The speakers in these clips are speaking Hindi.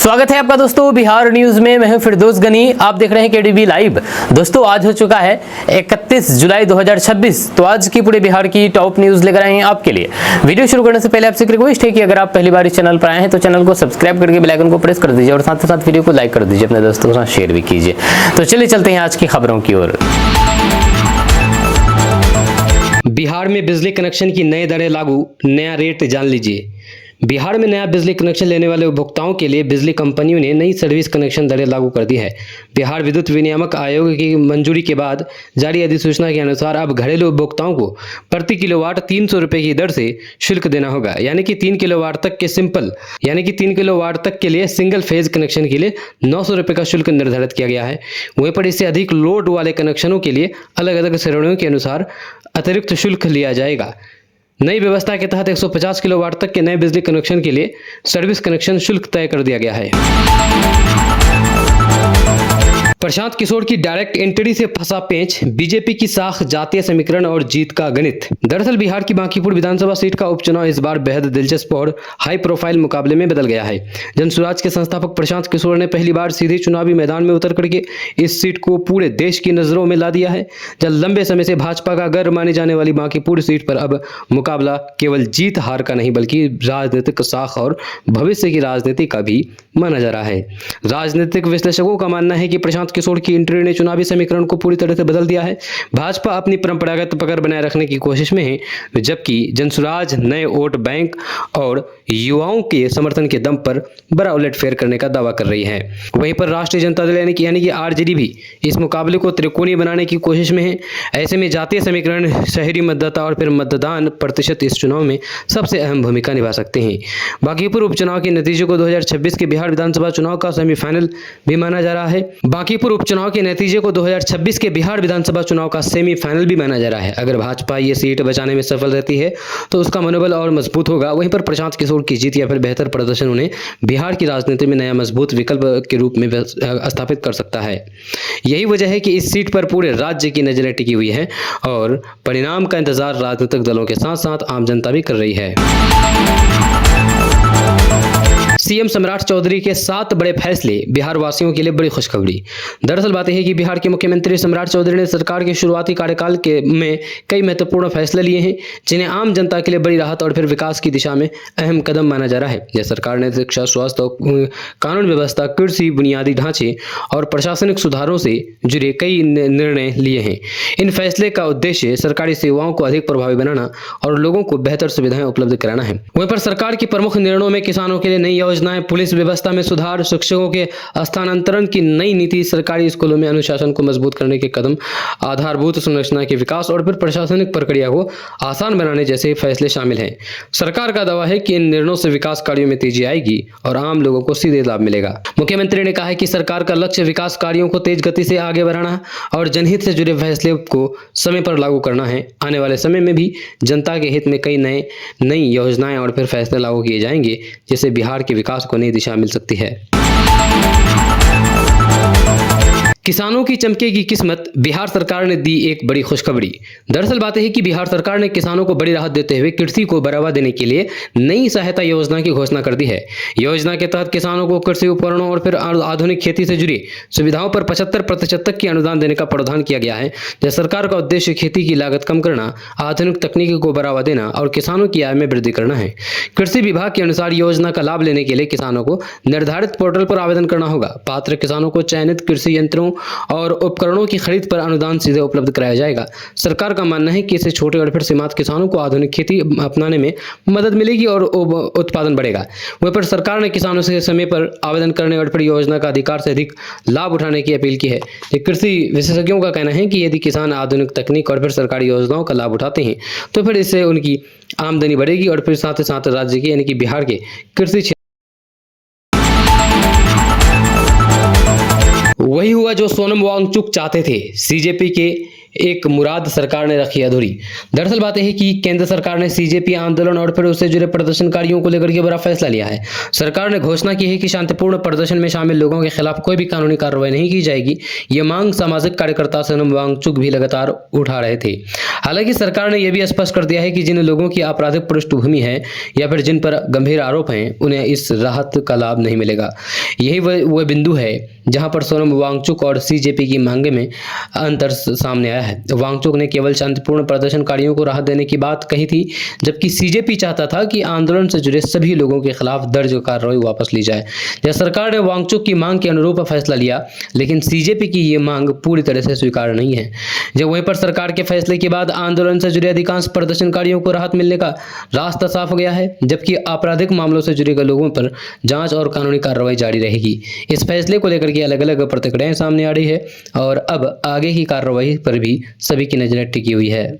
स्वागत है आपका दोस्तों बिहार न्यूज में। मैं हूं फिरदौस गनी, आप देख रहे हैं केडीबी लाइव। दोस्तों आज हो चुका है 31 जुलाई 2026। तो आज की पूरे बिहार की टॉप न्यूज लेकर आए हैं आपके लिए। वीडियो शुरू करने से पहले आपसे एक रिक्वेस्ट है कि अगर आप पहली बार इस चैनल पर आए हैं तो चैनल को सब्सक्राइब करके बेल आइकन को प्रेस कर दीजिए और साथ ही साथ वीडियो को लाइक कर दीजिए, अपने दोस्तों के साथ शेयर भी कीजिए। तो चलिए चलते हैं आज की खबरों की ओर। बिहार में बिजली कनेक्शन की नई दरें लागू, नया रेट जान लीजिए। बिहार में नया बिजली कनेक्शन लेने वाले उपभोक्ताओं के लिए बिजली कंपनियों ने नई सर्विस कनेक्शन दरें लागू कर दी है। बिहार विद्युत विनियामक आयोग की मंजूरी के बाद जारी अधिसूचना के अनुसार अब घरेलू उपभोक्ताओं को प्रति किलोवाट 300 रुपये की दर से शुल्क देना होगा, यानी कि 3 किलोवाट तक के लिए सिंगल फेज कनेक्शन के लिए 900 रुपये का शुल्क निर्धारित किया गया है। वहीं पर इससे अधिक लोड वाले कनेक्शनों के लिए अलग अलग श्रेणियों के अनुसार अतिरिक्त शुल्क लिया जाएगा। नई व्यवस्था के तहत 150 किलोवाट तक के नए बिजली कनेक्शन के लिए सर्विस कनेक्शन शुल्क तय कर दिया गया है। प्रशांत किशोर की डायरेक्ट एंट्री से फंसा पेंच, बीजेपी की साख, जातीय समीकरण और जीत का गणित। दरअसल बिहार की बांकीपुर विधानसभा सीट का उपचुनाव इस बार बेहद दिलचस्प और हाई प्रोफाइल मुकाबले में बदल गया है। जनसुराज के संस्थापक प्रशांत किशोर ने पहली बार सीधे चुनावी मैदान में उतर करके इस सीट को पूरे देश की नजरों में ला दिया है। जब लंबे समय से भाजपा का गर्व मानी जाने वाली बांकीपुर सीट पर अब मुकाबला केवल जीत हार का नहीं बल्कि राजनीतिक साख और भविष्य की राजनीति का भी माना जा रहा है। राजनीतिक विश्लेषकों का मानना है कि प्रशांत किशोर की एंट्री ने चुनावी समीकरण को पूरी तरह से बदल दिया है। भाजपा अपनी परंपरागत पकड़ बनाए रखने की कोशिश में है, जबकि जनसुराज नए वोट बैंक और युवाओं के समर्थन के दम पर बड़ा उलटफेर करने का दावा कर रही है। वहीं पर राष्ट्रीय जनता दल यानी कि आरजेडी भी इस मुकाबले को त्रिकोणीय बनाने की कोशिश में है। ऐसे में जातीय समीकरण, शहरी मतदाता और फिर मतदान प्रतिशत इस चुनाव में सबसे अहम भूमिका निभा सकते हैं। बांकीपुर उपचुनाव के नतीजे को 2026 के बिहार विधानसभा चुनाव का सेमीफाइनल भी माना जा रहा है। बांकीपुर उपचुनाव के नतीजे को 2026 के बिहार विधानसभा चुनाव का सेमीफाइनल भी माना जा रहा है। अगर भाजपा ये सीट बचाने में सफल रहती है तो उसका मनोबल और मजबूत होगा। वहीं पर प्रशांत किशोर की जीत या फिर बेहतर प्रदर्शन उन्हें बिहार की राजनीति में नया मजबूत विकल्प के रूप में स्थापित कर सकता है। यही वजह है कि इस सीट पर पूरे राज्य की नजरें टिकी हुई है और परिणाम का इंतजार राजनीतिक दलों के साथ साथ आम जनता भी कर रही है। सीएम सम्राट चौधरी के 7 बड़े फैसले, बिहार वासियों के लिए बड़ी खुशखबरी। दरअसल बात यह है कि बिहार के मुख्यमंत्री सम्राट चौधरी ने सरकार के शुरुआती कार्यकाल में कई महत्वपूर्ण फैसले लिए हैं, जिन्हें आम जनता के लिए बड़ी राहत और फिर विकास की दिशा में अहम कदम माना जा रहा है। यह सरकार ने शिक्षा, स्वास्थ्य, कानून व्यवस्था, कृषि, बुनियादी ढांचे और प्रशासनिक सुधारों से जुड़े कई निर्णय लिए हैं। इन फैसले का उद्देश्य सरकारी सेवाओं को अधिक प्रभावी बनाना और लोगों को बेहतर सुविधाएं उपलब्ध कराना है। वहीं पर सरकार की प्रमुख निर्णयों में किसानों के लिए नई योजनाएं, पुलिस व्यवस्था में सुधार, शिक्षकों के स्थानांतरण की नई नीति, सरकारी स्कूलों में अनुशासन को मजबूत करने के कदम, आधारभूत संरचना के विकास और फिर प्रशासनिक प्रक्रिया को आसान बनाने जैसे फैसले शामिल हैं। सरकार का दावा है कि इन निर्णयों से विकास कार्यों में तेजी आएगी और आम लोगों को सीधे लाभ मिलेगा। मुख्यमंत्री ने कहा है कि सरकार का लक्ष्य विकास कार्यों को तेज गति से आगे बढ़ाना और जनहित से जुड़े फैसले को समय पर लागू करना है। आने वाले समय में भी जनता के हित में कई नई योजनाएं और फिर फैसले लागू किए जाएंगे, जिससे बिहार के विकास को नई दिशा मिल सकती है। किसानों की चमकेगी किस्मत, बिहार सरकार ने दी एक बड़ी खुशखबरी। दरअसल बात है कि बिहार सरकार ने किसानों को बड़ी राहत देते हुए कृषि को बढ़ावा देने के लिए नई सहायता योजना की घोषणा कर दी है। योजना के तहत किसानों को कृषि उपकरणों और फिर आधुनिक खेती से जुड़ी सुविधाओं पर 75% तक की अनुदान देने का प्रावधान किया गया है। यह सरकार का उद्देश्य खेती की लागत कम करना, आधुनिक तकनीकी को बढ़ावा देना और किसानों की आय में वृद्धि करना है। कृषि विभाग के अनुसार योजना का लाभ लेने के लिए किसानों को निर्धारित पोर्टल पर आवेदन करना होगा। पात्र किसानों को चयनित कृषि यंत्रों और उपकरणों की खरीद पर अनुदान सीधे उपलब्ध कराया जाएगा। सरकार का मानना है कि इससे छोटे और फिर सीमांत किसानों को आधुनिक खेती अपनाने में मदद मिलेगी और उत्पादन बढ़ेगा। वहीं पर सरकार ने किसानों से समय पर आवेदन करने और फिर योजना का अधिकार से अधिक लाभ उठाने की अपील की है। कृषि विशेषज्ञों का कहना है कि यदि किसान आधुनिक तकनीक और फिर सरकारी योजनाओं का लाभ उठाते हैं तो फिर इससे उनकी आमदनी बढ़ेगी और फिर साथ ही साथ राज्य के यानी कि बिहार के कृषि वही हुआ जो सोनम वांगचुक चाहते थे। सीजेपी के एक मुराद सरकार ने रखी अधूरी। दरअसल बात यह है कि केंद्र सरकार ने सीजेपी आंदोलन और फिर उससे जुड़े प्रदर्शनकारियों को लेकर के बड़ा फैसला लिया है। सरकार ने घोषणा की है कि शांतिपूर्ण प्रदर्शन में शामिल लोगों के खिलाफ कोई भी कानूनी कार्रवाई नहीं की जाएगी। ये मांग सामाजिक कार्यकर्ता सोनम वांगचुक भी लगातार उठा रहे थे। हालांकि सरकार ने यह भी स्पष्ट कर दिया है कि जिन लोगों की आपराधिक पृष्ठभूमि है या फिर जिन पर गंभीर आरोप हैं, उन्हें इस राहत का लाभ नहीं मिलेगा। यही वह बिंदु है जहां पर सोनम वांगचुक और सीजेपी की मांगे में अंतर सामने आया है। वांगचुक ने केवल शांतिपूर्ण प्रदर्शनकारियों को राहत देने की बात कही थी, जबकि सीजेपी चाहता था कि आंदोलन से जुड़े सभी लोगों के खिलाफ दर्ज कार्रवाई वापस ली जाए। जब सरकार ने वांगचुक की मांग के अनुरूप फैसला लिया, लेकिन सीजेपी की ये मांग पूरी तरह से स्वीकार नहीं है। जब वहीं पर सरकार के फैसले के बाद आंदोलन से जुड़े अधिकांश प्रदर्शनकारियों को राहत मिलने का रास्ता साफ हो गया है, जबकि आपराधिक मामलों से जुड़े लोगों पर जांच और कानूनी कार्रवाई जारी रहेगी। इस फैसले को लेकर के अलग अलग प्रतिक्रियाएं सामने आ रही है और अब आगे की कार्रवाई पर भी सभी की नजरें टिकी हुई है।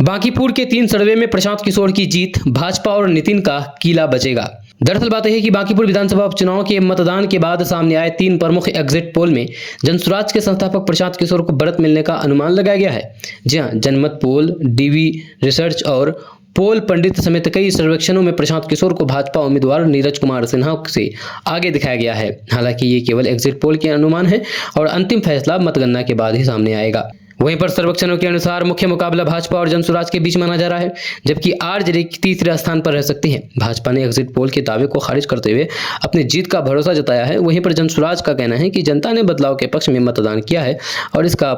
बांकीपुर के 3 सर्वे में प्रशांत किशोर की जीत, भाजपा और नितिन का किला बचेगा। दरअसल बात यह है कि बांकीपुर विधानसभा उपचुनाव के मतदान के बाद सामने आए 3 प्रमुख एग्जिट पोल में जनसुराज के संस्थापक प्रशांत किशोर को बढ़त मिलने का अनुमान लगाया गया है। जी हां, जनमत पोल, डीवी रिसर्च और पोल पंडित समेत कई सर्वेक्षणों में प्रशांत किशोर को भाजपा उम्मीदवार नीरज कुमार सिन्हा से आगे दिखाया गया है। हालांकि ये केवल एग्जिट पोल के अनुमान है और अंतिम फैसला मतगणना के बाद ही सामने आएगा। वहीं पर सर्वेक्षणों के अनुसार मुख्य मुकाबला भाजपा और जनसुराज के बीच माना जा रहा है, जबकि आरजेडी तीसरे स्थान पर रह सकती है। भाजपा ने एग्जिट पोल के दावे को खारिज करते हुए अपनी जीत का भरोसा जताया है। वहीं पर जनसुराज का कहना है कि जनता ने बदलाव के पक्ष में मतदान किया है और इसका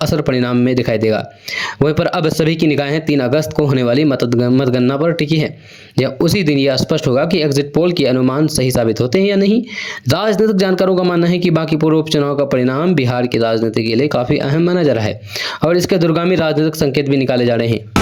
असर परिणाम में दिखाई देगा। वहीं पर अब सभी की निगाहें 3 अगस्त को होने वाली मतगणना पर टिकी है। या उसी दिन यह स्पष्ट होगा कि एग्जिट पोल के अनुमान सही साबित होते हैं या नहीं। राजनीतिक जानकारों का मानना है कि बांकीपुर उपचुनाव का परिणाम बिहार की राजनीति के लिए काफी अहम माना जा रहा है और इसके दूरगामी राजनीतिक संकेत भी निकाले जा रहे हैं।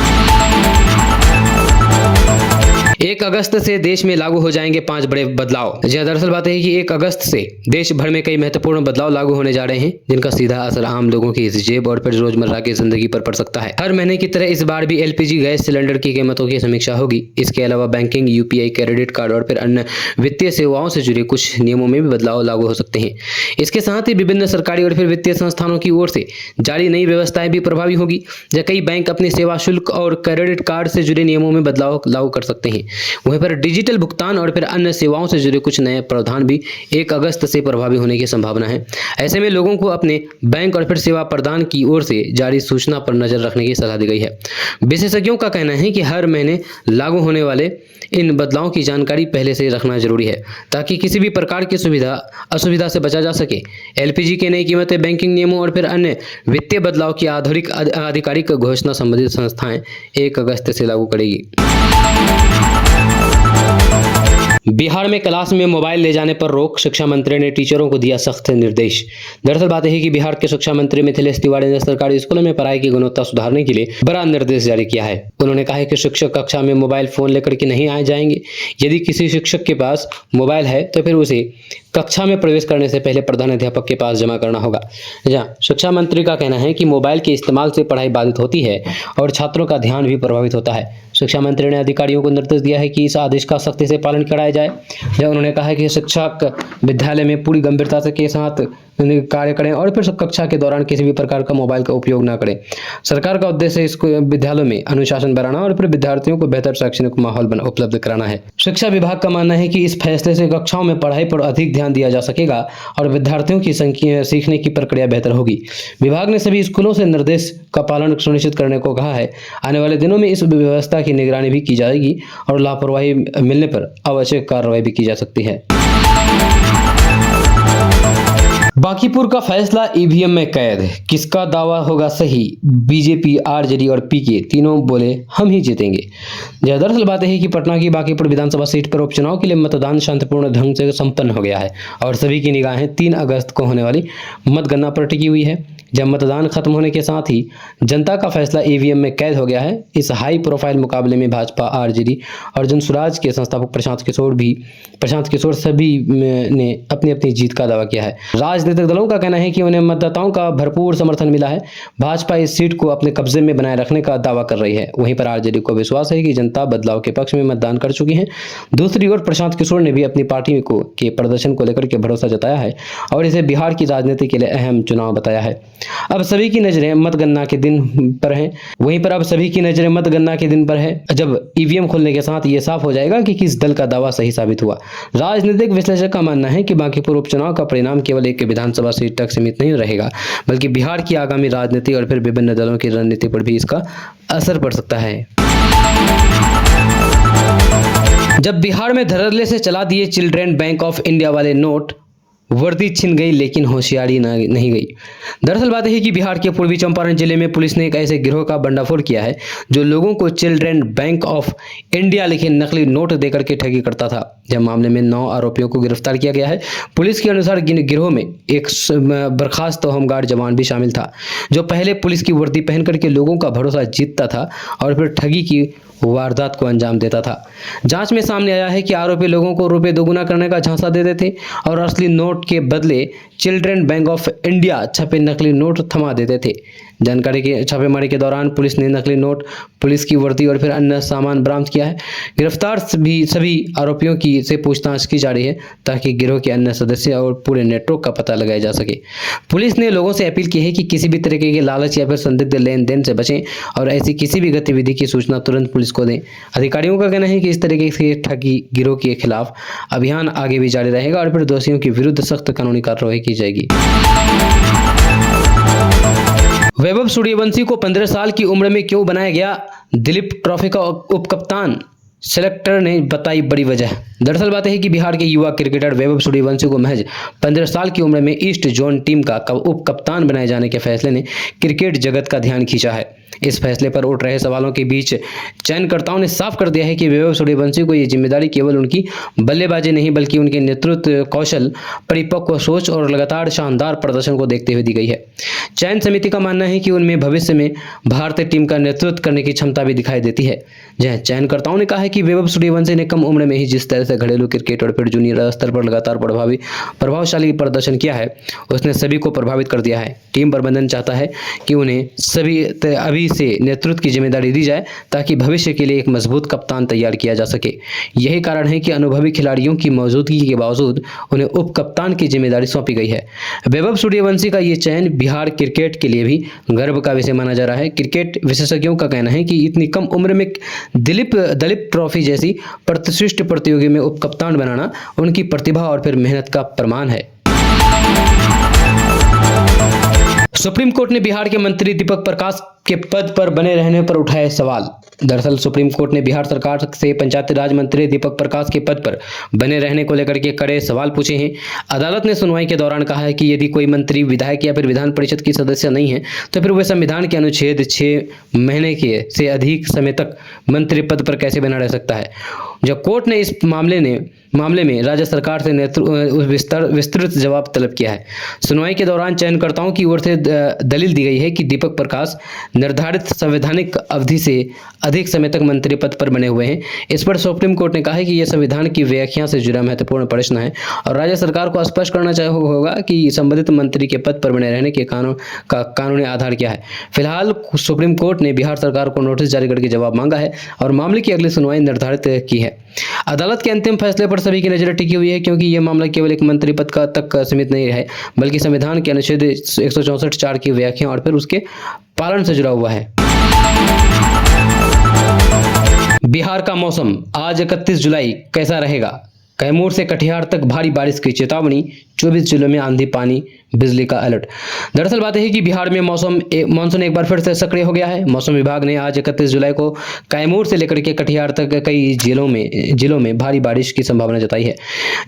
1 अगस्त से देश में लागू हो जाएंगे 5 बड़े बदलाव। दरअसल बात है कि 1 अगस्त से देश भर में कई महत्वपूर्ण बदलाव लागू होने जा रहे हैं, जिनका सीधा असर आम लोगों की जेब और फिर रोजमर्रा की जिंदगी पर पड़ सकता है। हर महीने की तरह इस बार भी एलपीजी गैस सिलेंडर की कीमतों की समीक्षा होगी। इसके अलावा बैंकिंग, यूपीआई, क्रेडिट कार्ड और फिर अन्य वित्तीय सेवाओं से जुड़े कुछ नियमों में भी बदलाव लागू हो सकते हैं। इसके साथ ही विभिन्न सरकारी और फिर वित्तीय संस्थानों की ओर से जारी नई व्यवस्थाएं भी प्रभावी होगी। कई बैंक अपने सेवा शुल्क और क्रेडिट कार्ड से जुड़े नियमों में बदलाव लागू कर सकते हैं। वहीं पर डिजिटल भुगतान और फिर अन्य सेवाओं से जुड़े कुछ नए प्रावधान भी 1 अगस्त से प्रभावी होने की संभावना है। ऐसे में लोगों को अपने बैंक और फिर सेवा प्रदान की ओर से जारी सूचना पर नजर रखने की सलाह दी गई है। विशेषज्ञों का कहना है कि हर महीने लागू होने वाले इन बदलावों की जानकारी पहले से रखना जरूरी है, ताकि किसी भी प्रकार की असुविधा से बचा जा सके। एलपीजी की नई कीमतें, बैंकिंग नियमों और फिर अन्य वित्तीय बदलाव की आधिकारिक घोषणा संबंधित संस्थाएं 1 अगस्त से लागू करेगी। बिहार में क्लास में मोबाइल ले जाने पर रोक, शिक्षा मंत्री ने टीचरों को दिया सख्त निर्देश। दरअसल बात है कि बिहार के शिक्षा मंत्री मिथिलेश तिवारी ने सरकारी स्कूलों में पढ़ाई की गुणवत्ता सुधारने के लिए बड़ा निर्देश जारी किया है। उन्होंने कहा है कि शिक्षक कक्षा में मोबाइल फोन लेकर के नहीं आए जाएंगे। यदि किसी शिक्षक के पास मोबाइल है तो फिर उसे कक्षा में प्रवेश करने से पहले प्रधानाध्यापक के पास जमा करना होगा। जहाँ शिक्षा मंत्री का कहना है कि मोबाइल के इस्तेमाल से पढ़ाई बाधित होती है और छात्रों का ध्यान भी प्रभावित होता है। शिक्षा मंत्री ने अधिकारियों को निर्देश दिया है कि इस आदेश का सख्ती से पालन कराया जाए। जब उन्होंने कहा है कि शिक्षक विद्यालय में पूरी गंभीरता से के साथ कार्य करें और फिर कक्षा के दौरान किसी भी प्रकार का मोबाइल का उपयोग न करें। सरकार का उद्देश्य इसको विद्यालयों में अनुशासन बढ़ाना और फिर विद्यार्थियों को बेहतर शैक्षणिक माहौल उपलब्ध कराना है। शिक्षा विभाग का मानना है कि इस फैसले से कक्षाओं में पढ़ाई पर अधिक ध्यान दिया जा सकेगा और विद्यार्थियों की सीखने की प्रक्रिया बेहतर होगी। विभाग ने सभी स्कूलों से निर्देश का पालन सुनिश्चित करने को कहा है। आने वाले दिनों में इस व्यवस्था की निगरानी भी की जाएगी और लापरवाही मिलने पर आवश्यक कार्रवाई भी की जा सकती है। बांकीपुर का फैसला ईवीएम में कैद, किसका दावा होगा सही? बीजेपी, आरजेडी और पीके तीनों बोले हम ही जीतेंगे। दरअसल बात है कि पटना की बांकीपुर विधानसभा सीट पर उपचुनाव के लिए मतदान शांतिपूर्ण ढंग से संपन्न हो गया है और सभी की निगाहें 3 अगस्त को होने वाली मतगणना पर टिकी हुई है। जब मतदान खत्म होने के साथ ही जनता का फैसला ईवीएम में कैद हो गया है। इस हाई प्रोफाइल मुकाबले में भाजपा, आरजेडी, अर्जुन सुराज के संस्थापक प्रशांत किशोर सभी ने अपनी अपनी जीत का दावा किया है। राजनीतिक दलों का कहना है कि उन्हें मतदाताओं का भरपूर समर्थन मिला है। भाजपा इस सीट को अपने कब्जे में बनाए रखने का दावा कर रही है। वहीं पर आरजेडी को विश्वास है कि जनता बदलाव के पक्ष में मतदान कर चुकी है। दूसरी ओर प्रशांत किशोर ने भी अपनी पार्टी के प्रदर्शन को लेकर के भरोसा जताया है और इसे बिहार की राजनीति के लिए अहम चुनाव बताया है। अब सभी की नजरें मतगणना के दिन पर हैं। वहीं पर अब सभी की नजरें मतगणना के दिन पर है, जब ईवीएम खुलने के साथ ये साफ हो जाएगा कि किस दल का दावा सही साबित हुआ। राजनीतिक विश्लेषक का मानना है कि बांकीपुर उपचुनाव का परिणाम केवल एक विधानसभा सीट तक सीमित नहीं रहेगा, बल्कि बिहार की आगामी राजनीति और फिर विभिन्न दलों की रणनीति पर भी इसका असर पड़ सकता है। जब बिहार में धड़ल्ले से चला दिए चिल्ड्रेन बैंक ऑफ इंडिया वाले नोट, वर्दी छिन गई लेकिन होशियारी नहीं गई। दरअसल बात है कि बिहार के पूर्वी चंपारण जिले में पुलिस ने एक ऐसे गिरोह का भंडाफोड़ किया है जो लोगों को चिल्ड्रेन बैंक ऑफ इंडिया लिखे नकली नोट देकर के ठगी करता था। जब मामले में 9 आरोपियों को गिरफ्तार किया गया है। पुलिस के अनुसार गिरोह में एक बर्खास्त होमगार्ड जवान भी शामिल था, जो पहले पुलिस की वर्दी पहन करके लोगों का भरोसा जीतता था और फिर ठगी की वारदात को अंजाम देता था। जांच में सामने आया है कि आरोपी लोगों को रुपए दोगुना करने का झांसा देते थे और असली नोट के बदले चिल्ड्रेन बैंक ऑफ इंडिया छपे नकली नोट थमा देते थे। जानकारी के छापेमारी के दौरान पुलिस ने नकली नोट, पुलिस की वर्दी और फिर अन्य सामान बरामद किया है। गिरफ्तार सभी आरोपियों की से पूछताछ की जा रही है ताकि गिरोह के अन्य सदस्य और पूरे नेटवर्क का पता लगाया जा सके। पुलिस ने लोगों से अपील की है कि किसी भी तरीके के लालच या फिर संदिग्ध लेन देन से बचें और ऐसी किसी भी गतिविधि की सूचना तुरंत पुलिस को दें। अधिकारियों का कहना है कि इस तरीके से ठगी गिरोह के खिलाफ अभियान आगे भी जारी रहेगा और फिर दोषियों के विरुद्ध सख्त कानूनी कार्रवाई की जाएगी। वैभव सूर्यवंशी को 15 साल की उम्र में क्यों बनाया गया दिलीप ट्रॉफी का उपकप्तान? सेलेक्टर ने बताई बड़ी वजह। दरअसल बात है कि बिहार के युवा क्रिकेटर वैभव सूर्यवंशी को महज 15 साल की उम्र में ईस्ट जोन टीम का उप कप्तान बनाए जाने के फैसले ने क्रिकेट जगत का ध्यान खींचा है। इस फैसले पर उठ रहे सवालों के बीच चयनकर्ताओं ने साफ कर दिया है कि वैभव सूर्यवंशी को ये जिम्मेदारी केवल उनकी बल्लेबाजी नहीं बल्कि उनके नेतृत्व कौशल, परिपक्व सोच और लगातार शानदार प्रदर्शन को देखते हुए दी गई है। चयन समिति का मानना है कि उनमें भविष्य में भारतीय टीम का नेतृत्व करने की क्षमता भी दिखाई देती है। जहां चयनकर्ताओं ने कहा है कि वैभव सूर्यवंशी ने कम उम्र में ही जिस तरह से घरेलू क्रिकेट और फिर जूनियर स्तर पर लगातार प्रभावशाली प्रदर्शन किया है, उसने सभी को प्रभावित कर दिया है। टीम प्रबंधन चाहता है कि उन्हें अभी से नेतृत्व की जिम्मेदारी दी जाए ताकि भविष्य के लिए एक मजबूत कप्तान तैयार किया जा सके। यही कारण है कि अनुभवी खिलाड़ियों की मौजूदगी के बावजूद उन्हें उप कप्तान की जिम्मेदारी सौंपी गई है। वैभव सूर्यवंशी का ये चयन बिहार क्रिकेट के लिए भी गर्व का विषय माना जा रहा है। क्रिकेट विशेषज्ञों का कहना है कि इतनी कम उम्र में दलीप ट्रॉफी जैसी प्रतिष्ठित प्रतियोगी में उप कप्तान बनाना उनकी प्रतिभा और फिर मेहनत का प्रमाण है। सुप्रीम कोर्ट ने बिहार के मंत्री दीपक प्रकाश के पद पर बने रहने पर उठाए सवाल। दरअसल सुप्रीम कोर्ट ने बिहार सरकार से पंचायती राज मंत्री दीपक प्रकाश के पद पर बने रहने को लेकर के कड़े सवाल पूछे हैं। अदालत ने सुनवाई के दौरान कहा है कि यदि कोई मंत्री विधायक या फिर विधान परिषद की सदस्य नहीं है तो फिर वह संविधान के अनुच्छेद 6 महीने के से अधिक समय तक मंत्री पद पर कैसे बना रह सकता है। जब कोर्ट ने इस मामले में राज्य सरकार से विस्तृत जवाब तलब किया है। सुनवाई के दौरान चयनकर्ताओं की ओर से दलील दी गई है कि दीपक प्रकाश निर्धारित संवैधानिक अवधि से अधिक समय तक मंत्री पद पर बने हुए हैं। इस पर सुप्रीम कोर्ट ने कहा है कि यह संविधान की व्याख्या से जुड़ा महत्वपूर्ण प्रश्न है और राज्य सरकार को स्पष्ट करना चाहिए होगा कि संबंधित मंत्री के पद पर बने रहने के कानूनी आधार क्या है। फिलहाल सुप्रीम कोर्ट ने बिहार सरकार को नोटिस जारी करके जवाब मांगा है और मामले की अगली सुनवाई निर्धारित की है। अदालत के अंतिम फैसले पर सभी की नजरें टिकी हुई है क्योंकि यह मामला केवल एक मंत्री पद तक सीमित नहीं है बल्कि संविधान के अनुच्छेद 164(4) की व्याख्या और फिर उसके पालन से जुड़ा हुआ है। बिहार का मौसम आज 31 जुलाई कैसा रहेगा? कैमूर से कटिहार तक भारी बारिश की चेतावनी, 24 जिलों में आंधी पानी बिजली का अलर्ट। दरअसल बात है कि बिहार में मानसून एक बार फिर से सक्रिय हो गया है। मौसम विभाग ने आज 31 जुलाई को कैमूर से लेकर के कटिहार तक कई जिलों में भारी बारिश की संभावना जताई है।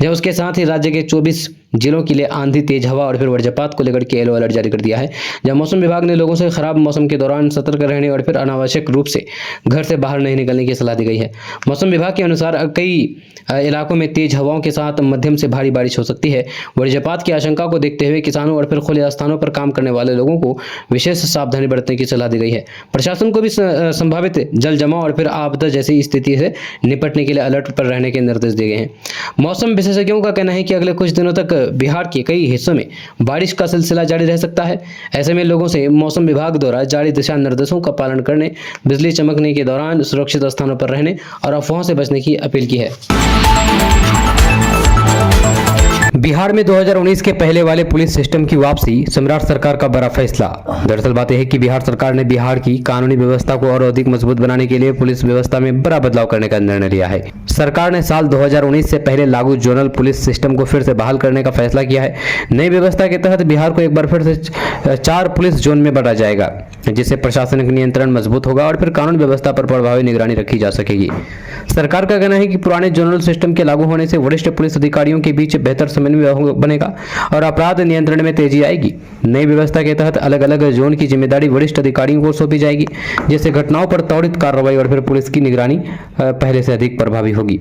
जब उसके साथ ही राज्य के 24 जिलों के लिए आंधी, तेज हवा और फिर वज्रपात को लेकर के येलो अलर्ट जारी कर दिया है। जहां मौसम विभाग ने लोगों से खराब मौसम के दौरान सतर्क रहने और फिर अनावश्यक रूप से घर से बाहर नहीं निकलने की सलाह दी गई है। मौसम विभाग के अनुसार कई इलाकों में तेज हवाओं के साथ मध्यम से भारी बारिश हो सकती है। वज्रपात की आशंका को देखते हुए किसानों और फिर खुले स्थानों पर काम करने वाले लोगों को विशेष सावधानी बरतने की सलाह दी गई है। प्रशासन को भी संभावित जल जमाव और फिर आपदा जैसी स्थिति से निपटने के लिए अलर्ट पर रहने के निर्देश दिए गए हैं। मौसम विशेषज्ञों का कहना है कि अगले कुछ दिनों तक बिहार के कई हिस्सों में बारिश का सिलसिला जारी रह सकता है। ऐसे में लोगों से मौसम विभाग द्वारा जारी दिशा निर्देशों का पालन करने, बिजली चमकने के दौरान सुरक्षित स्थानों पर रहने और अफवाहों से बचने की अपील की है। बिहार में 2019 के पहले वाले पुलिस सिस्टम की वापसी, सम्राट सरकार का बड़ा फैसला। दरअसल बात यह है कि बिहार सरकार ने बिहार की कानूनी व्यवस्था को और अधिक मजबूत बनाने के लिए पुलिस व्यवस्था में बड़ा बदलाव करने का निर्णय लिया है। सरकार ने साल 2019 से पहले लागू जोनल पुलिस सिस्टम को फिर से बहाल करने का फैसला किया है। नई व्यवस्था के तहत बिहार को एक बार फिर से 4 पुलिस जोन में बांटा जाएगा, जिससे प्रशासनिक नियंत्रण मजबूत होगा और फिर कानून व्यवस्था पर प्रभावी निगरानी रखी जा सकेगी। सरकार का कहना है कि पुराने जोनल सिस्टम के लागू होने से वरिष्ठ पुलिस अधिकारियों के बीच बेहतर समन्वय बनेगा और अपराध नियंत्रण में तेजी आएगी। नई व्यवस्था के तहत अलग अलग जोन की जिम्मेदारी वरिष्ठ अधिकारियों को सौंपी जाएगी, जिससे घटनाओं पर त्वरित कार्रवाई और फिर पुलिस की निगरानी पहले से अधिक प्रभावी होगी।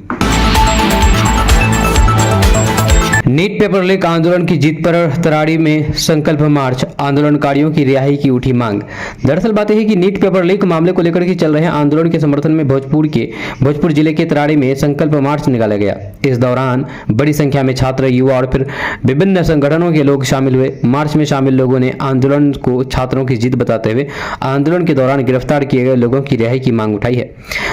नीट पेपर लीक आंदोलन की जीत पर तराड़ी में संकल्प मार्च, आंदोलनकारियों की रिहाई की उठी मांग। दरअसल बात यह है कि नीट पेपर लीक मामले को लेकर के चल रहे आंदोलन के समर्थन में भोजपुर जिले के तराड़ी में संकल्प मार्च निकाला गया। इस दौरान बड़ी संख्या में छात्र, युवा और फिर विभिन्न संगठनों के लोग शामिल हुए। मार्च में शामिल लोगों ने आंदोलन को छात्रों की जीत बताते हुए आंदोलन के दौरान गिरफ्तार किए गए लोगों की रिहाई की मांग उठाई है।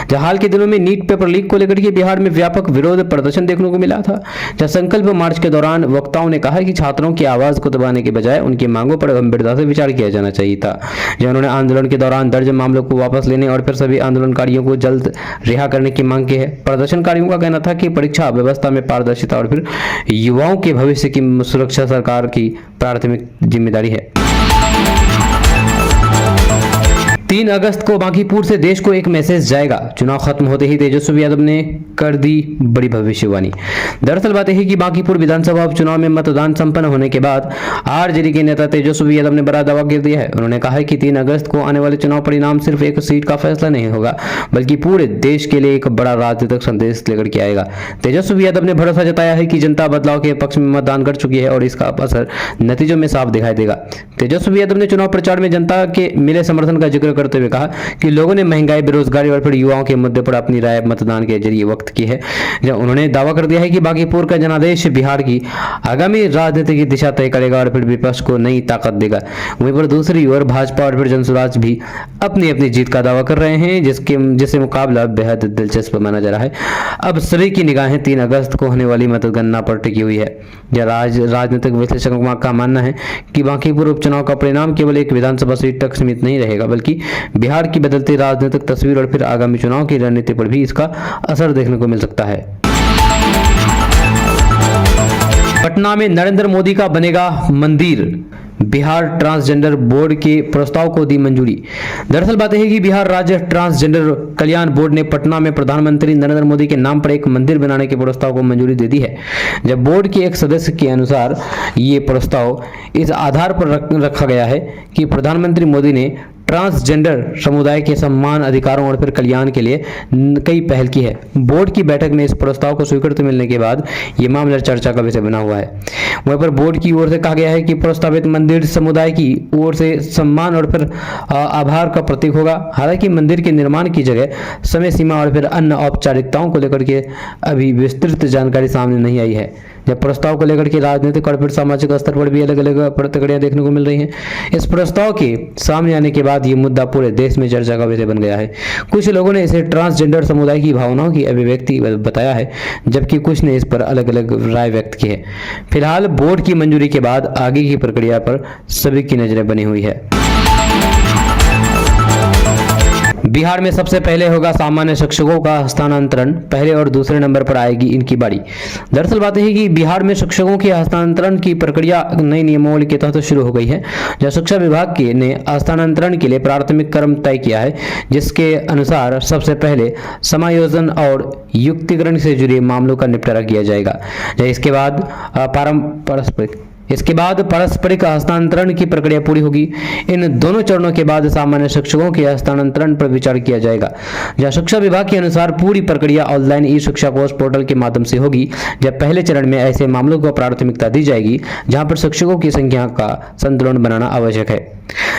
जहां हाल के दिनों में नीट पेपर लीक को लेकर के बिहार में व्यापक विरोध प्रदर्शन देखने को मिला था। जहां संकल्प मार्च के दौरान वक्ताओं ने कहा कि छात्रों की आवाज को दबाने के बजाय उनकी मांगों पर गंभीरता से विचार किया जाना चाहिए था। उन्होंने आंदोलन के दौरान दर्ज मामलों को वापस लेने और फिर सभी आंदोलनकारियों को जल्द रिहा करने की मांग की है। प्रदर्शनकारियों का कहना था कि परीक्षा व्यवस्था में पारदर्शिता और फिर युवाओं के भविष्य की सुरक्षा सरकार की प्राथमिक जिम्मेदारी है। 3 अगस्त को बांकीपुर से देश को एक मैसेज जाएगा, चुनाव खत्म होते ही तेजस्वी यादव ने कर दी बड़ी भविष्यवाणी। दरअसल बात यह है कि बांकीपुर विधानसभा उपचुनाव में मतदान संपन्न होने के बाद आरजेडी के नेता तेजस्वी यादव ने बड़ा दावा कर दिया है। उन्होंने कहा है कि 3 अगस्त को आने वाले चुनाव परिणाम सिर्फ एक सीट का फैसला नहीं होगा, बल्कि पूरे देश के लिए एक बड़ा राजनीतिक संदेश लेकर के आएगा। तेजस्वी यादव ने भरोसा जताया है कि जनता बदलाव के पक्ष में मतदान कर चुकी है और इसका असर नतीजों में साफ दिखाई देगा। तेजस्वी यादव ने चुनाव प्रचार में जनता के मिले समर्थन का जिक्र करते हुए कहा कि लोगों ने महंगाई, बेरोजगारी और फिर युवाओं के मुद्दे पर अपनी राय मतदान के जरिए वक्त की है। जब उन्होंने दावा कर दिया है कि बांकीपुर का जनादेश बिहार की आगामी राजनीति की दिशा तय करेगा और फिर विपक्ष को नई ताकत देगा। वहीं पर दूसरी ओर भाजपा और फिर जनसुराज भी अपनी अपनी जीत का दावा कर रहे हैं, जिससे मुकाबला बेहद दिलचस्प माना जा रहा है। अब सभी की निगाहें 3 अगस्त को होने वाली मतगणना पर टिकी हुई है। राजनीतिक विश्लेषकों का मानना है कि बांकीपुर उपचुनाव का परिणाम केवल एक विधानसभा सीट तक सीमित नहीं रहेगा, बल्कि बिहार की बदलती राजनीतिक तस्वीर और फिर आगामी चुनाव की रणनीति पर भी इसका असर देखने को मिल सकता है। पटना में नरेंद्र मोदी का बनेगा मंदिर, बिहार ट्रांसजेंडर बोर्ड के प्रस्ताव को दी मंजूरी। दरअसल बात है कि बिहार राज्य ट्रांसजेंडर कल्याण बोर्ड ने पटना में प्रधानमंत्री नरेंद्र मोदी के नाम पर एक मंदिर बनाने के प्रस्ताव को मंजूरी दे दी है। जब बोर्ड के एक सदस्य के अनुसार ये प्रस्ताव इस आधार पर रखा गया है कि प्रधानमंत्री मोदी ने ट्रांसजेंडर समुदाय के सम्मान, अधिकारों और फिर कल्याण के लिए कई पहल की है। बोर्ड की बैठक में इस प्रस्ताव को स्वीकृति मिलने के बाद ये मामला चर्चा का विषय बना हुआ है। वहीं पर बोर्ड की ओर से कहा गया है कि प्रस्तावित मंदिर समुदाय की ओर से सम्मान और फिर आभार का प्रतीक होगा। हालांकि मंदिर के निर्माण की जगह, समय सीमा और फिर अन्य औपचारिकताओं को लेकर के अभी विस्तृत जानकारी सामने नहीं आई है। जब प्रस्ताव को लेकर के राजनीतिक और फिर सामाजिक स्तर पर भी अलग अलग प्रतिक्रियाएं देखने को मिल रही हैं। इस प्रस्ताव के सामने आने के बाद ये मुद्दा पूरे देश में चर्चा का विषय बन गया है। कुछ लोगों ने इसे ट्रांसजेंडर समुदाय की भावनाओं की अभिव्यक्ति बताया है, जबकि कुछ ने इस पर अलग अलग राय व्यक्त की है। फिलहाल बोर्ड की मंजूरी के बाद आगे की प्रक्रिया पर सभी की नजरें बनी हुई है। बिहार में सबसे पहले होगा सामान्य शिक्षकों का हस्तांतरण, पहले और दूसरे नंबर पर आएगी इनकी बारी। दरअसल बात है कि बिहार में शिक्षकों के हस्तांतरण की प्रक्रिया नई नियमावली के तहत शुरू हो गई है, जहां शिक्षा विभाग के ने हस्तांतरण के लिए प्राथमिक क्रम तय किया है, जिसके अनुसार सबसे पहले समायोजन और युक्तिकरण से जुड़े मामलों का निपटारा किया जाएगा। इसके बाद पारस्परिक हस्तांतरण की प्रक्रिया पूरी होगी। इन दोनों चरणों के बाद सामान्य शिक्षकों के हस्तांतरण पर विचार किया जाएगा, जहां शिक्षा विभाग के अनुसार पूरी प्रक्रिया ऑनलाइन ई शिक्षा कोष पोर्टल के माध्यम से होगी। जब पहले चरण में ऐसे मामलों को प्राथमिकता दी जाएगी जहां पर शिक्षकों की संख्या का संतुलन बनाना आवश्यक है।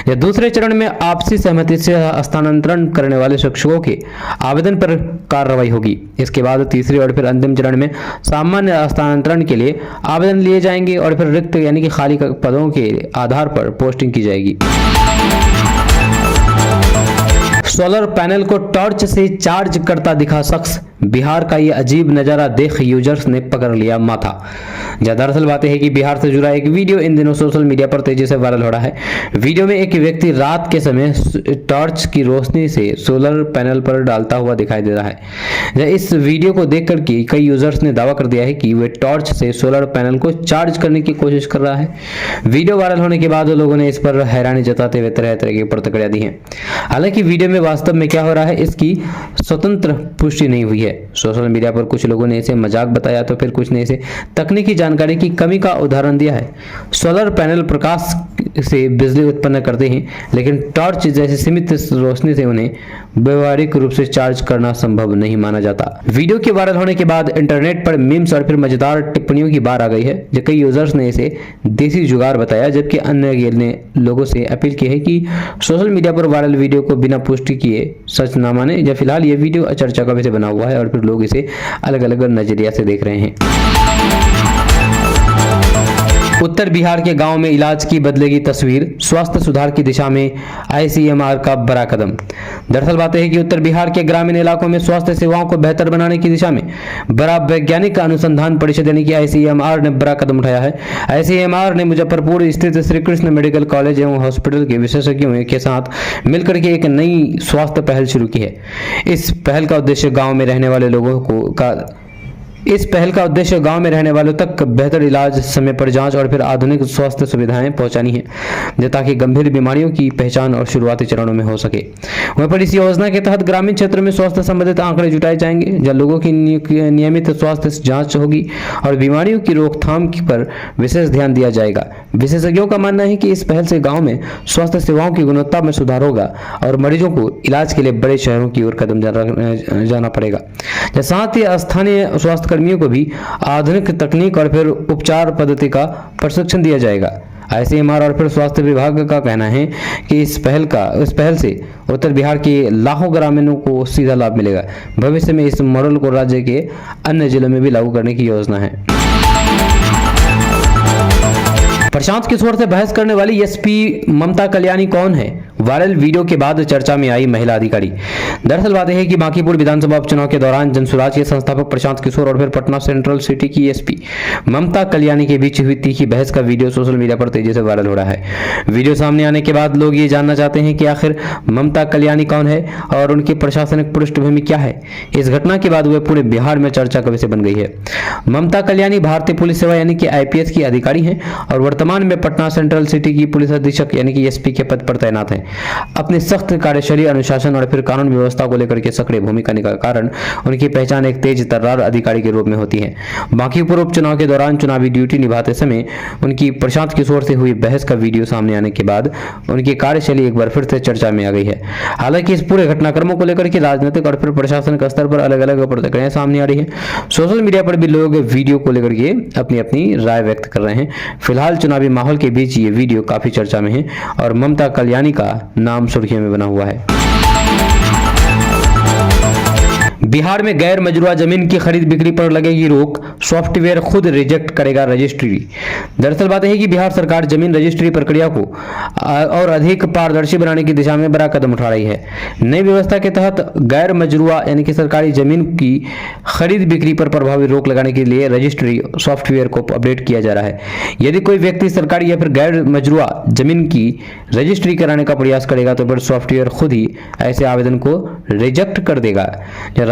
या दूसरे चरण में आपसी सहमति से हस्तांतरण करने वाले शिक्षकों के आवेदन पर कार्रवाई होगी। इसके बाद तीसरे और फिर अंतिम चरण में सामान्य हस्तांतरण के लिए आवेदन लिए जाएंगे और फिर रिक्त यानी कि खाली पदों के आधार पर पोस्टिंग की जाएगी। सोलर पैनल को टॉर्च से चार्ज करता दिखा शख्स, बिहार का ये अजीब नजारा देख यूजर्स ने पकड़ लिया माथा। दरअसल बात है कि बिहार से जुड़ा एक वीडियो इन दिनों सोशल मीडिया पर तेजी से वायरल हो रहा है। वीडियो में एक व्यक्ति रात के समय टॉर्च की रोशनी से सोलर पैनल पर डालता हुआ दिखाई दे रहा है। इस वीडियो को देखकर के कई यूजर्स ने दावा कर दिया है कि वे टॉर्च से सोलर पैनल को चार्ज करने की कोशिश कर रहा है। वीडियो वायरल होने के बाद लोगों ने इस पर हैरानी जताते हुए तरह तरह की प्रतिक्रिया दी है। हालांकि वीडियो में वास्तव में क्या हो रहा है इसकी स्वतंत्र पुष्टि नहीं हुई है। सोशल मीडिया पर कुछ लोगों ने इसे मजाक बताया तो फिर कुछ ने इसे तकनीकी जानकारी की कमी का उदाहरण दिया है। सोलर पैनल प्रकाश से बिजली उत्पन्न करते हैं, लेकिन टॉर्च जैसी सीमित रोशनी से उन्हें व्यवहारिक रूप से चार्ज करना संभव नहीं माना जाता। वीडियो के वायरल होने के बाद इंटरनेट पर मीम्स और फिर मजेदार टिप्पणियों की बार आ गई है। जो कई यूजर्स ने इसे देसी जुगाड़ बताया, जबकि अन्य ने लोगों से अपील की है कि सोशल मीडिया पर वायरल वीडियो को बिना पुष्टि किए सच न माने। या फिलहाल ये वीडियो चर्चा का विषय बना हुआ है और फिर लोग इसे अलग अलग नजरिया से देख रहे हैं। उत्तर बिहार के गांव में इलाज की बदलेगी तस्वीर, स्वास्थ्य सुधार की दिशा में आईसीएमआर का बड़ा कदम। दरअसल बात है कि उत्तर बिहार के ग्रामीण इलाकों में स्वास्थ्य सेवाओं को बेहतर बनाने की दिशा में बड़ा वैज्ञानिक अनुसंधान परिषद यानी कि आईसीएमआर ने बड़ा कदम उठाया है। आईसीएमआर ने मुजफ्फरपुर स्थित श्री कृष्ण मेडिकल कॉलेज एवं हॉस्पिटल के विशेषज्ञों के साथ मिलकर के एक नई स्वास्थ्य पहल शुरू की है। इस पहल का उद्देश्य गाँव में रहने वालों तक बेहतर इलाज, समय पर जांच और फिर आधुनिक स्वास्थ्य सुविधाएं पहुंचानी है, ताकि गंभीर बीमारियों की पहचान और शुरुआती चरणों में हो सके। वहीं पर इस योजना के तहत ग्रामीण क्षेत्र में स्वास्थ्य संबंधित आंकड़े जुटाए जाएंगे, जहां लोगों की नियमित स्वास्थ्य जांच होगी और बीमारियों की रोकथाम पर विशेष ध्यान दिया जाएगा। विशेषज्ञों का मानना है कि इस पहल से गाँव में स्वास्थ्य सेवाओं की गुणवत्ता में सुधार होगा और मरीजों को इलाज के लिए बड़े शहरों की ओर कदम जाना पड़ेगा। साथ ही स्थानीय स्वास्थ्य कर्मियों को भी आधुनिक तकनीक और फिर उपचार पद्धति का प्रशिक्षण दिया जाएगा। आईसीएमआर और फिर स्वास्थ्य विभाग का कहना है कि इस पहल से उत्तर बिहार के लाखों ग्रामीणों को सीधा लाभ मिलेगा। भविष्य में इस मॉडल को राज्य के अन्य जिलों में भी लागू करने की योजना है। प्रशांत किशोर से बहस करने वाली एसपी ममता कल्याणी कौन है? वायरल वीडियो के बाद चर्चा में आई महिला अधिकारी। दरअसल बात है कि बांकीपुर विधानसभा उपचुनाव के दौरान जनसुराज के संस्थापक प्रशांत किशोर और फिर पटना सेंट्रल सिटी की एसपी ममता कल्याणी के बीच हुई तीखी बहस का वीडियो सोशल मीडिया पर तेजी से वायरल हो रहा है। वीडियो सामने आने के बाद लोग ये जानना चाहते हैं कि आखिर ममता कल्याणी कौन है और उनकी प्रशासनिक पृष्ठभूमि क्या है। इस घटना के बाद वह पूरे बिहार में चर्चा का विषय बन गई है। ममता कल्याणी भारतीय पुलिस सेवा यानी कि आईपीएस की अधिकारी हैं और वर्तमान में पटना सेंट्रल सिटी की पुलिस अधीक्षक यानी कि एसपी के पद पर तैनात हैं। अपनी सख्त कार्यशैली, अनुशासन और फिर कानून व्यवस्था को लेकर के सक्रिय भूमिका के कारण उनकी पहचान एक तेज तर्रार अधिकारी के रूप में होती है। बांकीपुर उपचुनाव के दौरान चुनावी ड्यूटी निभाते समय उनकी प्रशांत किशोर से हुई बहस का वीडियो सामने आने के बाद उनकी कार्यशैली एक बार फिर से चर्चा में आ गई है। हालांकि इस पूरे घटनाक्रमों को लेकर के राजनीतिक और फिर प्रशासनिक स्तर पर अलग अलग प्रतिक्रियाएं सामने आ रही है। सोशल मीडिया पर भी लोग वीडियो को लेकर के अपनी अपनी राय व्यक्त कर रहे हैं। फिलहाल चुनावी माहौल के बीच ये वीडियो काफी चर्चा में है और ममता कल्याणी का नाम सुर्खियों में बना हुआ है। बिहार में गैर मजरूआ जमीन की खरीद बिक्री पर लगेगी रोक, सॉफ्टवेयर खुद रिजेक्ट करेगा रजिस्ट्री। दरअसल बात है कि बिहार सरकार जमीन रजिस्ट्री प्रक्रिया को और अधिक पारदर्शी बनाने की दिशा में बड़ा कदम उठा रही है। नई व्यवस्था के तहत गैर मजरूआ यानी कि सरकारी जमीन की खरीद बिक्री पर प्रभावी रोक लगाने के लिए रजिस्ट्री सॉफ्टवेयर को अपडेट किया जा रहा है। यदि कोई व्यक्ति सरकारी या फिर गैर मजरूआ जमीन की रजिस्ट्री कराने का प्रयास करेगा तो फिर सॉफ्टवेयर खुद ही ऐसे आवेदन को रिजेक्ट कर देगा।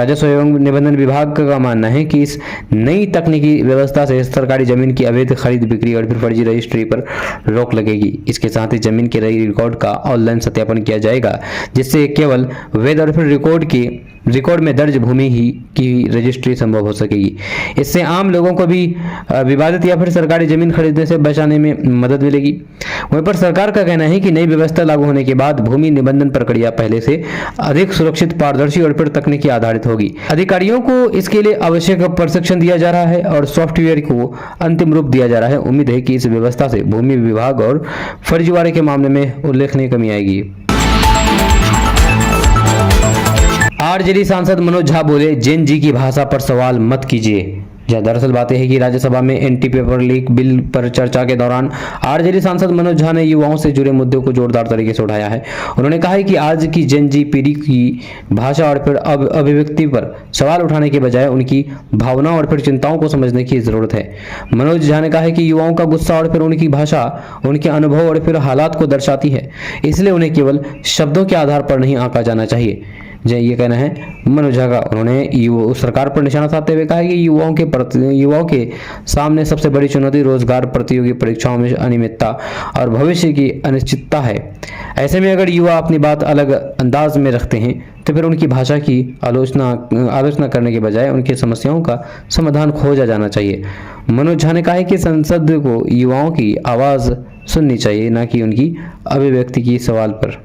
राजस्व एवं निबंधन विभाग का मानना है कि इस नई तकनीकी व्यवस्था से सरकारी जमीन की अवैध खरीद बिक्री और फिर फर्जी रजिस्ट्री पर रोक लगेगी। इसके साथ ही जमीन के रिकॉर्ड का ऑनलाइन सत्यापन किया जाएगा, जिससे केवल वैध और फिर रिकॉर्ड में दर्ज भूमि ही की रजिस्ट्री संभव हो सकेगी। इससे आम लोगों को भी विवादित या फिर सरकारी जमीन खरीदने से बचाने में मदद मिलेगी। वहीं पर सरकार का कहना है कि नई व्यवस्था लागू होने के बाद भूमि निबंधन प्रक्रिया पहले से अधिक सुरक्षित, पारदर्शी और फिर तकनीकी आधारित होगी। अधिकारियों को इसके लिए आवश्यक प्रशिक्षण दिया जा रहा है और सॉफ्टवेयर को अंतिम रूप दिया जा रहा है। उम्मीद है कि इस व्यवस्था से भूमि विभाग और फर्जीवाड़े के मामले में उल्लेखनीय कमी आएगी। आरजेडी सांसद मनोज झा बोले, जेन जी की भाषा पर सवाल मत कीजिए। दरअसल बात है कि राज्यसभा में एंटी पेपर लीक बिल पर चर्चा के दौरान आरजेडी सांसद मनोज झा ने युवाओं से जुड़े मुद्दों को जोरदार तरीके से उठाया है। उन्होंने कहा है कि आज की जेन जी पीढ़ी की भाषा और फिर अभिव्यक्ति पर सवाल उठाने के बजाय उनकी भावनाओं और फिर चिंताओं को समझने की जरूरत है। मनोज झा ने कहा है कि युवाओं का गुस्सा और फिर उनकी भाषा उनके अनुभव और फिर हालात को दर्शाती है, इसलिए उन्हें केवल शब्दों के आधार पर नहीं आंका जाना चाहिए। ये कहना है मनोज झा का। उन्होंने सरकार पर निशाना साधते हुए कहा कि युवाओं के सामने सबसे बड़ी चुनौती रोजगार, प्रतियोगी परीक्षाओं में अनियमितता और भविष्य की अनिश्चितता है। ऐसे में अगर युवा अपनी बात अलग अंदाज में रखते हैं तो फिर उनकी भाषा की आलोचना करने के बजाय उनकी समस्याओं का समाधान खोजा जाना चाहिए। मनोज झा ने कहा है कि संसद को युवाओं की आवाज सुननी चाहिए, न कि उनकी अभिव्यक्ति की सवाल पर।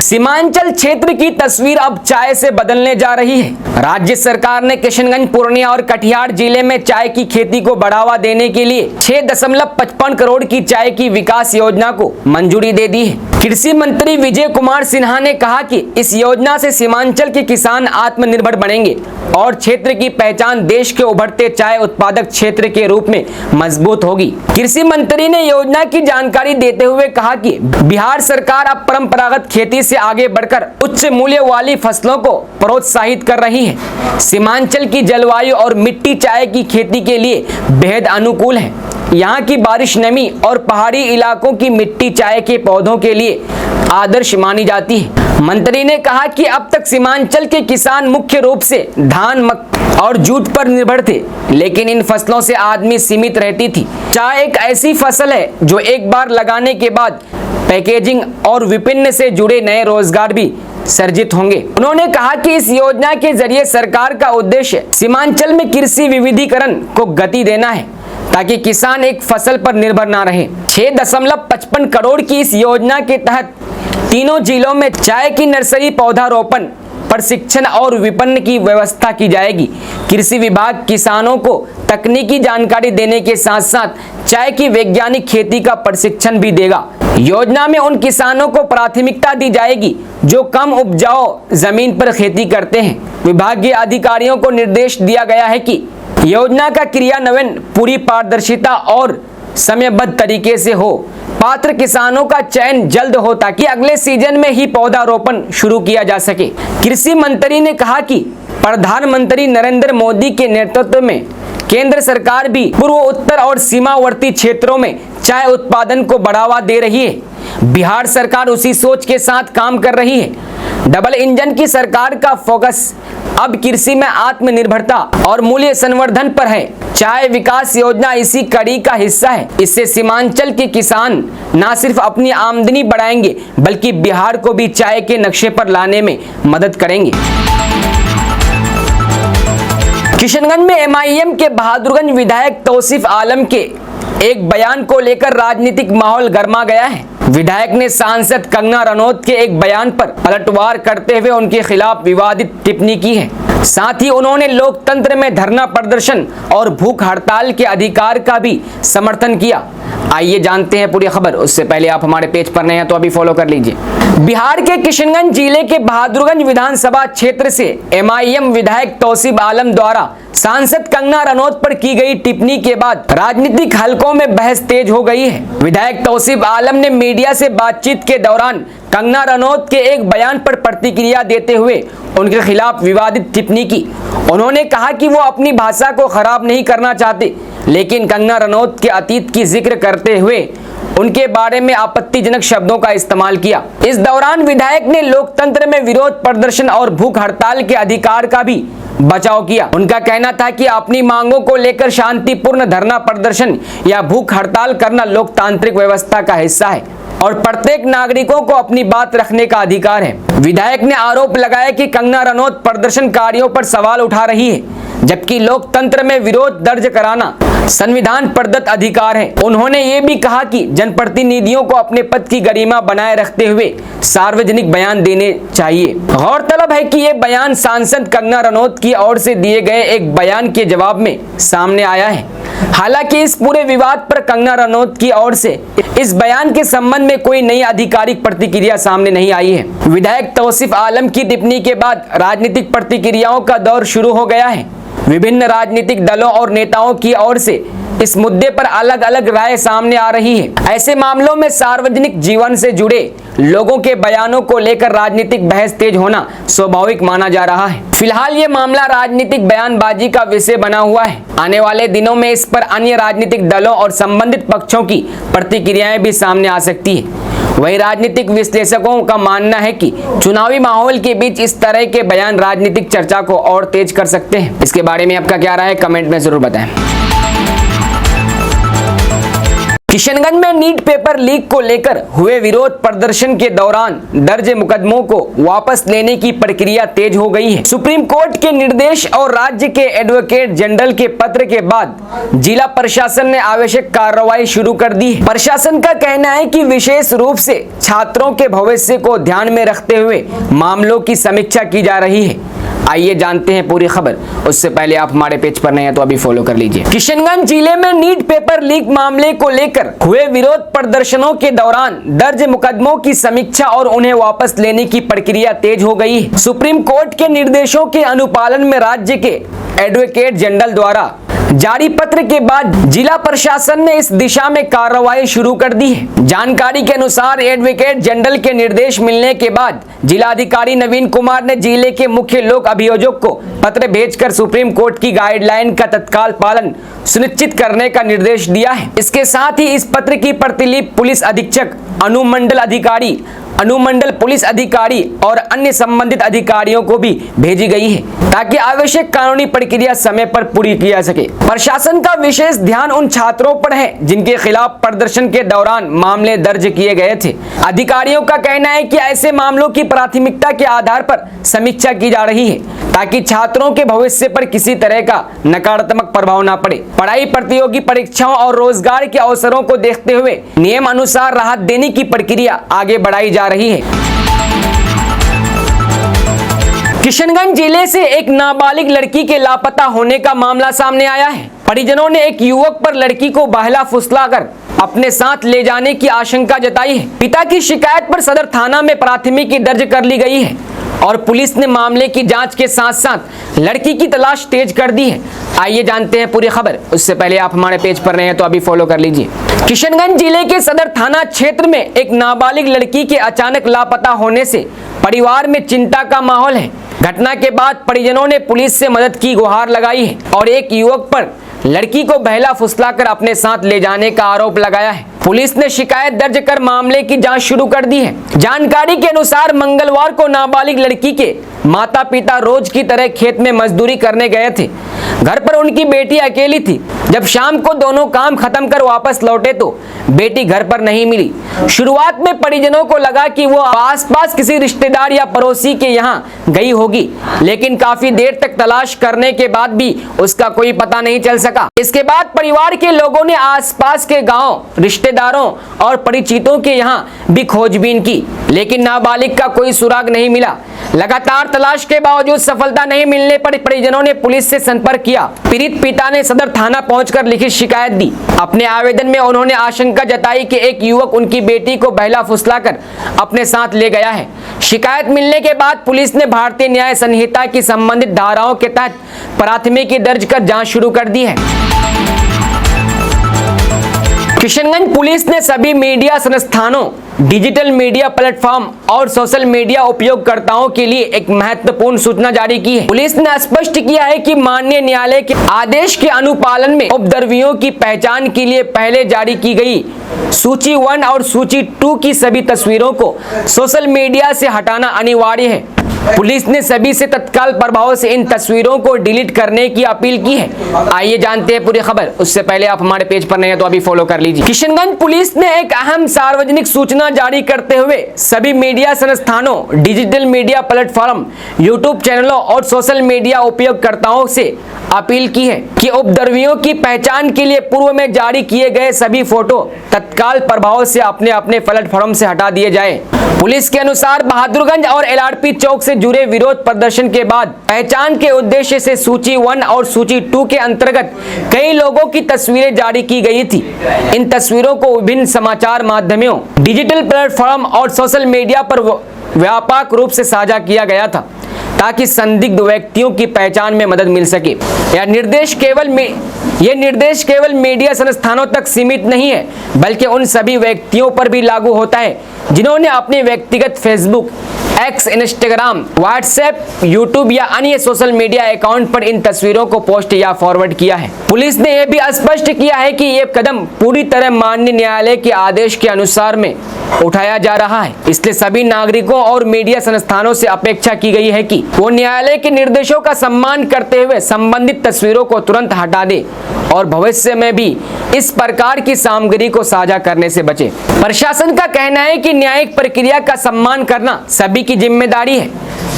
सीमांचल क्षेत्र की तस्वीर अब चाय से बदलने जा रही है। राज्य सरकार ने किशनगंज, पूर्णिया और कटिहार जिले में चाय की खेती को बढ़ावा देने के लिए 6.55 करोड़ की चाय की विकास योजना को मंजूरी दे दी है। कृषि मंत्री विजय कुमार सिन्हा ने कहा कि इस योजना से सीमांचल के किसान आत्मनिर्भर बनेंगे और क्षेत्र की पहचान देश के उभरते चाय उत्पादक क्षेत्र के रूप में मजबूत होगी। कृषि मंत्री ने योजना की जानकारी देते हुए कहा कि बिहार सरकार अब परंपरागत खेती से आगे बढ़कर उच्च मूल्य वाली फसलों को प्रोत्साहित कर रही है। सीमांचल की जलवायु और मिट्टी चाय की खेती के लिए बेहद अनुकूल है। यहाँ की बारिश, नमी और पहाड़ी इलाकों की मिट्टी चाय के पौधों के लिए आदर्श मानी जाती है। मंत्री ने कहा कि अब तक सीमांचल के किसान मुख्य रूप से धान, मक्का और जूट पर निर्भर थे, लेकिन इन फसलों से आमदनी सीमित रहती थी। चाय एक ऐसी फसल है जो एक बार लगाने के बाद पैकेजिंग और विपणन से जुड़े नए रोजगार भी सर्जित होंगे। उन्होंने कहा कि इस योजना के जरिए सरकार का उद्देश्य सीमांचल में कृषि विविधीकरण को गति देना है, ताकि किसान एक फसल पर निर्भर ना रहे। 6.55 करोड़ की इस योजना के तहत तीनों जिलों में चाय की नर्सरी, पौधारोपण, प्रशिक्षण और विपणन की व्यवस्था की जाएगी। कृषि विभाग किसानों को तकनीकी जानकारी देने के साथ साथ चाय की वैज्ञानिक खेती का प्रशिक्षण भी देगा। योजना में उन किसानों को प्राथमिकता दी जाएगी जो कम उपजाऊ जमीन पर खेती करते हैं। विभागीय अधिकारियों को निर्देश दिया गया है कि योजना का क्रियान्वयन पूरी पारदर्शिता और समयबद्ध तरीके से हो। पात्र किसानों का चयन जल्द हो ताकि अगले सीजन में ही पौधारोपण शुरू किया जा सके। कृषि मंत्री ने कहा कि प्रधानमंत्री नरेंद्र मोदी के नेतृत्व में केंद्र सरकार भी पूर्व, उत्तर और सीमावर्ती क्षेत्रों में चाय उत्पादन को बढ़ावा दे रही है। बिहार सरकार उसी सोच के साथ काम कर रही है। डबल इंजन की सरकार का फोकस अब कृषि में आत्मनिर्भरता और मूल्य संवर्धन पर है। चाय विकास योजना इसी कड़ी का हिस्सा है। इससे सीमांचल के किसान न सिर्फ अपनी आमदनी बढ़ाएंगे बल्कि बिहार को भी चाय के नक्शे पर लाने में मदद करेंगे। किशनगंज में एमआईएम के बहादुरगंज विधायक तौसीफ आलम के एक बयान को लेकर राजनीतिक माहौल गर्मा गया है। विधायक ने सांसद कंगना रनौत के एक बयान पर पलटवार करते हुए उनके खिलाफ विवादित टिप्पणी की है। साथ ही उन्होंने लोकतंत्र में धरना प्रदर्शन और भूख हड़ताल के अधिकार का भी समर्थन किया। आइए जानते हैं पूरी खबर। उससे पहले आप हमारे पेज पर नए हैं तो अभी फॉलो कर लीजिए। बिहार के किशनगंज जिले के बहादुरगंज विधानसभा क्षेत्र से एमआईएम विधायक तौसीफ आलम द्वारा सांसद कंगना रनौत पर की गई टिप्पणी के बाद राजनीतिक हलकों में बहस तेज हो गई है। विधायक तौसीफ आलम ने मीडिया से बातचीत के दौरान कंगना रनौत के एक बयान पर प्रतिक्रिया देते हुए उनके खिलाफ विवादित टिप्पणी की। उन्होंने कहा कि वो अपनी भाषा को खराब नहीं करना चाहते, लेकिन कंगना रनौत के अतीत की जिक्र करते हुए उनके बारे में आपत्तिजनक शब्दों का इस्तेमाल किया। इस दौरान विधायक ने लोकतंत्र में विरोध प्रदर्शन और भूख हड़ताल के अधिकार का भी बचाव किया। उनका कहना था कि अपनी मांगों को लेकर शांतिपूर्ण धरना प्रदर्शन या भूख हड़ताल करना लोकतांत्रिक व्यवस्था का हिस्सा है और प्रत्येक नागरिकों को अपनी बात रखने का अधिकार है। विधायक ने आरोप लगाया कि कंगना रनौत प्रदर्शनकारियों पर सवाल उठा रही है, जबकि लोकतंत्र में विरोध दर्ज कराना संविधान प्रदत्त अधिकार है। उन्होंने ये भी कहा कि जनप्रतिनिधियों को अपने पद की गरिमा बनाए रखते हुए सार्वजनिक बयान देने चाहिए। गौरतलब है कि ये बयान सांसद कंगना रनौत की ओर से दिए गए एक बयान के जवाब में सामने आया है। हालांकि इस पूरे विवाद पर कंगना रनौत की ओर से इस बयान के संबंध में कोई नई आधिकारिक प्रतिक्रिया सामने नहीं आई है। विधायक तौसीफ आलम की टिप्पणी के बाद राजनीतिक प्रतिक्रियाओं का दौर शुरू हो गया है। विभिन्न राजनीतिक दलों और नेताओं की ओर से इस मुद्दे पर अलग अलग राय सामने आ रही है। ऐसे मामलों में सार्वजनिक जीवन से जुड़े लोगों के बयानों को लेकर राजनीतिक बहस तेज होना स्वाभाविक माना जा रहा है। फिलहाल ये मामला राजनीतिक बयानबाजी का विषय बना हुआ है। आने वाले दिनों में इस पर अन्य राजनीतिक दलों और संबंधित पक्षों की प्रतिक्रियाएं भी सामने आ सकती है। वहीं राजनीतिक विश्लेषकों का मानना है कि चुनावी माहौल के बीच इस तरह के बयान राजनीतिक चर्चा को और तेज कर सकते हैं। इसके बारे में आपका क्या राय है, कमेंट में जरूर बताएं। किशनगंज में नीट पेपर लीक को लेकर हुए विरोध प्रदर्शन के दौरान दर्ज मुकदमों को वापस लेने की प्रक्रिया तेज हो गई है। सुप्रीम कोर्ट के निर्देश और राज्य के एडवोकेट जनरल के पत्र के बाद जिला प्रशासन ने आवश्यक कार्रवाई शुरू कर दी है। प्रशासन का कहना है कि विशेष रूप से छात्रों के भविष्य को ध्यान में रखते हुए मामलों की समीक्षा की जा रही है। आइए जानते हैं पूरी खबर। उससे पहले आप हमारे पेज पर नए हैं तो अभी फॉलो कर लीजिए। किशनगंज जिले में नीट पेपर लीक मामले को लेकर हुए विरोध प्रदर्शनों के दौरान दर्ज मुकदमों की समीक्षा और उन्हें वापस लेने की प्रक्रिया तेज हो गई है। सुप्रीम कोर्ट के निर्देशों के अनुपालन में राज्य के एडवोकेट जनरल द्वारा जारी पत्र के बाद जिला प्रशासन ने इस दिशा में कार्रवाई शुरू कर दी है। जानकारी के अनुसार एडवोकेट जनरल के निर्देश मिलने के बाद जिलाधिकारी नवीन कुमार ने जिले के मुख्य लोक अभियोजक को पत्र भेजकर सुप्रीम कोर्ट की गाइडलाइन का तत्काल पालन सुनिश्चित करने का निर्देश दिया है। इसके साथ ही इस पत्र की प्रतिलिपि पुलिस अधीक्षक, अनुमंडल पुलिस अधिकारी और अन्य संबंधित अधिकारियों को भी भेजी गई है ताकि आवश्यक कानूनी प्रक्रिया समय पर पूरी की जा सके। प्रशासन का विशेष ध्यान उन छात्रों पर है जिनके खिलाफ प्रदर्शन के दौरान मामले दर्ज किए गए थे। अधिकारियों का कहना है कि ऐसे मामलों की प्राथमिकता के आधार पर समीक्षा की जा रही है ताकि छात्रों के भविष्य पर किसी तरह का नकारात्मक प्रभाव न पड़े। पढ़ाई, प्रतियोगी परीक्षाओं और रोजगार के अवसरों को देखते हुए नियम अनुसार राहत देने की प्रक्रिया आगे बढ़ाई जा रही है। किशनगंज जिले से एक नाबालिग लड़की के लापता होने का मामला सामने आया है। परिजनों ने एक युवक पर लड़की को बहला फुसलाकर अपने साथ ले जाने की आशंका जताई है। पिता की शिकायत पर सदर थाना में प्राथमिकी दर्ज कर ली गई है और पुलिस ने मामले की जांच के साथ साथ लड़की की तलाश तेज कर दी है। आइए जानते हैं पूरी खबर। उससे पहले आप हमारे पेज पर नए हैं तो अभी फॉलो कर लीजिए। किशनगंज जिले के सदर थाना क्षेत्र में एक नाबालिग लड़की के अचानक लापता होने से परिवार में चिंता का माहौल है। घटना के बाद परिजनों ने पुलिस से मदद की गुहार लगाई है और एक युवक पर लड़की को बहला फुसलाकर अपने साथ ले जाने का आरोप लगाया है। पुलिस ने शिकायत दर्ज कर मामले की जांच शुरू कर दी है। जानकारी के अनुसार मंगलवार को नाबालिग लड़की के माता पिता रोज की तरह खेत में मजदूरी करने गए थे। घर पर उनकी बेटी अकेली थी। जब शाम को दोनों काम खत्म कर वापस लौटे तो बेटी घर पर नहीं मिली। शुरुआत में परिजनों को लगा कि वो आसपास किसी रिश्तेदार या पड़ोसी के यहाँ गई होगी, लेकिन काफी देर तक तलाश करने के बाद भी उसका कोई पता नहीं चल सका। इसके बाद परिवार के लोगों ने आसपास के गांव, रिश्तेदारों और परिचितों के यहाँ भी खोजबीन की, लेकिन नाबालिग का कोई सुराग नहीं मिला। लगातार तलाश के बावजूद सफलता नहीं मिलने पर परिजनों ने पुलिस से संपर्क किया। पीड़ित पिता ने सदर थाना पहुंचकर लिखित शिकायत दी। अपने आवेदन में उन्होंने आशंका आशंका जताई कि एक युवक उनकी बेटी को बहला फुसलाकर अपने साथ ले गया है। शिकायत मिलने के बाद पुलिस ने भारतीय न्याय संहिता की संबंधित धाराओं के तहत प्राथमिकी दर्ज कर जांच शुरू कर दी है। किशनगंज पुलिस ने सभी मीडिया संस्थानों, डिजिटल मीडिया प्लेटफॉर्म और सोशल मीडिया उपयोगकर्ताओं के लिए एक महत्वपूर्ण सूचना जारी की है। पुलिस ने स्पष्ट किया है कि माननीय न्यायालय के आदेश के अनुपालन में उपद्रवियों की पहचान के लिए पहले जारी की गई सूची 1 और सूची 2 की सभी तस्वीरों को सोशल मीडिया से हटाना अनिवार्य है। पुलिस ने सभी से तत्काल प्रभाव से इन तस्वीरों को डिलीट करने की अपील की है। आइए जानते हैं पूरी खबर। उससे पहले आप हमारे पेज पर नए हैं तो अभी फॉलो कर लीजिए। किशनगंज पुलिस ने एक अहम सार्वजनिक सूचना जारी करते हुए सभी मीडिया संस्थानों, डिजिटल मीडिया प्लेटफॉर्म, यूट्यूब चैनलों और सोशल मीडिया उपयोगकर्ताओं से अपील की है कि उपद्रवियों की पहचान के लिए पूर्व में जारी किए गए सभी फोटो तत्काल प्रभाव से अपने अपने प्लेटफॉर्म से हटा दिए जाए। पुलिस के अनुसार बहादुरगंज और एलआरपी चौक से जुड़े विरोध प्रदर्शन के बाद पहचान के उद्देश्य से सूची 1 और सूची 2 के अंतर्गत कई लोगों की तस्वीरें जारी की गई थी। इन तस्वीरों को विभिन्न समाचार माध्यमों, डिजिटल प्लेटफॉर्म और सोशल मीडिया पर व्यापक रूप से साझा किया गया था ताकि संदिग्ध व्यक्तियों की पहचान में मदद मिल सके। यह निर्देश केवल मीडिया संस्थानों तक सीमित नहीं है, बल्कि उन सभी व्यक्तियों पर भी लागू होता है जिन्होंने अपने व्यक्तिगत Facebook, x, Instagram, WhatsApp, YouTube या अन्य सोशल मीडिया अकाउंट पर इन तस्वीरों को पोस्ट या फॉरवर्ड किया है। पुलिस ने यह भी स्पष्ट किया है कि यह कदम पूरी तरह माननीय न्यायालय के आदेश के अनुसार में उठाया जा रहा है। इसलिए सभी नागरिकों और मीडिया संस्थानों से अपेक्षा की गई है कि वो न्यायालय के निर्देशों का सम्मान करते हुए संबंधित तस्वीरों को तुरंत हटा दे और भविष्य में भी इस प्रकार की सामग्री को साझा करने से बचे। प्रशासन का कहना है कि न्यायिक प्रक्रिया का सम्मान करना सभी की जिम्मेदारी है।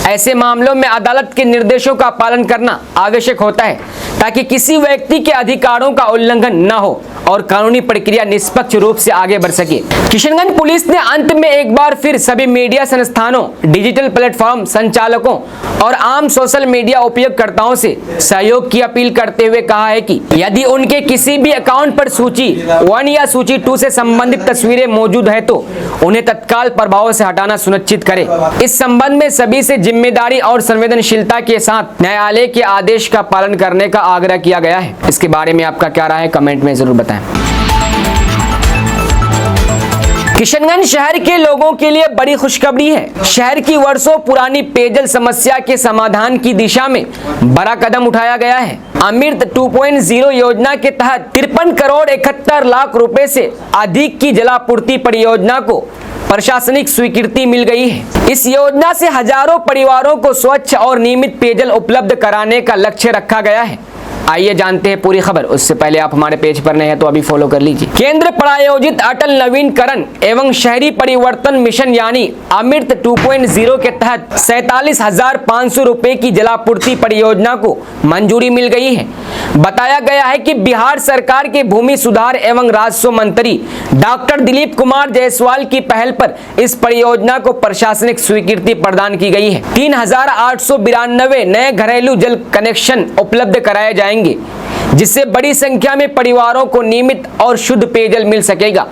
ऐसे मामलों में अदालत के निर्देशों का पालन करना आवश्यक होता है ताकि किसी व्यक्ति के अधिकारों का उल्लंघन न हो और कानूनी प्रक्रिया निष्पक्ष रूप से आगे बढ़ सके। किशनगंज पुलिस ने अंत में एक बार फिर सभी मीडिया संस्थानों, डिजिटल प्लेटफॉर्म संचालकों और आम सोशल मीडिया उपयोगकर्ताओं से सहयोग की अपील करते हुए कहा है कि यदि उनके किसी भी अकाउंट पर सूची 1 या सूची 2 से संबंधित तस्वीरें मौजूद है तो उन्हें तत्काल प्रभाव से हटाना सुनिश्चित करें। इस संबंध में सभी से जिम्मेदारी और संवेदनशीलता के साथ न्यायालय के आदेश का पालन करने का आग्रह किया गया है। इसके बारे में आपका क्या राय है, कमेंट में जरूर बताएं। किशनगंज शहर के लोगों के लिए बड़ी खुशखबरी है। शहर की वर्षों पुरानी पेयजल समस्या के समाधान की दिशा में बड़ा कदम उठाया गया है। अमृत 2.0 योजना के तहत 53 करोड़ 71 लाख रुपए से अधिक की जलापूर्ति परियोजना को प्रशासनिक स्वीकृति मिल गई है। इस योजना से हजारों परिवारों को स्वच्छ और नियमित पेयजल उपलब्ध कराने का लक्ष्य रखा गया है। आइए जानते हैं पूरी खबर। उससे पहले आप हमारे पेज पर नए हैं तो अभी फॉलो कर लीजिए। केंद्र प्रायोजित अटल नवीनकरण एवं शहरी परिवर्तन मिशन यानी अमृत 2.0 के तहत 47,500 रुपए की जलापूर्ति परियोजना को मंजूरी मिल गई है। बताया गया है कि बिहार सरकार के भूमि सुधार एवं राजस्व मंत्री डॉक्टर दिलीप कुमार जायसवाल की पहल पर इस परियोजना को प्रशासनिक स्वीकृति प्रदान की गई है। 3,892 नए घरेलू जल कनेक्शन उपलब्ध कराए जाएंगे, जिससे बड़ी संख्या में परिवारों को नियमित और शुद्ध पेयजल मिल सकेगा।